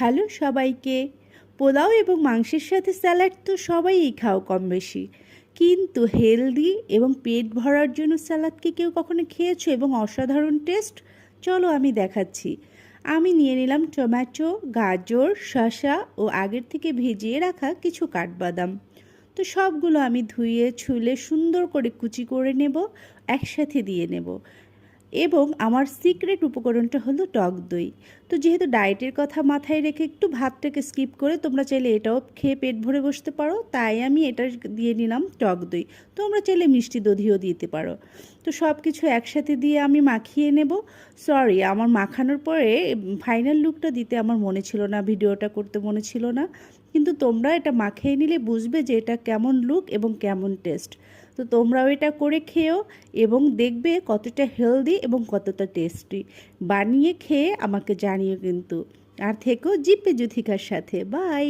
Hello সবাইকে। পোলাও এবং মাংসের সাথে স্যালাড তো সবাইই খাও কম বেশি, কিন্তু হেলদি এবং পেট ভরার জন্য স্যালাড কি কেউ কখনো খেয়েছো এবং অসাধারণ টেস্ট? চলো আমি দেখাচ্ছি। আমি নিয়ে নিলাম টমেটো, গাজর, শসা ও আগের থেকে ভিজিয়ে রাখা কিছু কাঠবাদাম। তো সবগুলো আমি ধুয়ে ছুলে সুন্দর করে কুচি করে নেব, একসাথে দিয়ে নেব। এবং আমার সিক্রেট উপকরণটা হলো টক দই। তো যেহেতু ডায়েটের কথা মাথায় রেখে একটু ভাতটাকে স্কিপ করে তোমরা চাইলে এটাও খেয়ে পেট ভরে বসতে পারো, তাই আমি এটা দিয়ে নিলাম টক দই। তোমরা চাইলে মিষ্টি দধিও দিতে পারো। তো সব কিছু একসাথে দিয়ে আমি মাখিয়ে নেব। সরি, আমার মাখানোর পরে ফাইনাল লুকটা দিতে আমার মনে ছিল না, ভিডিওটা করতে মনে ছিল না, কিন্তু তোমরা এটা মাখিয়ে নিলে বুঝবে যে এটা কেমন লুক এবং কেমন টেস্ট। তো তোমরাও এটা করে খেও এবং দেখবে কতটা হেলদি এবং কতটা টেস্টি। বানিয়ে খেয়ে আমাকে জানিও কিন্তু। আর থেকো জিপে জুথিকার সাথে। বাই।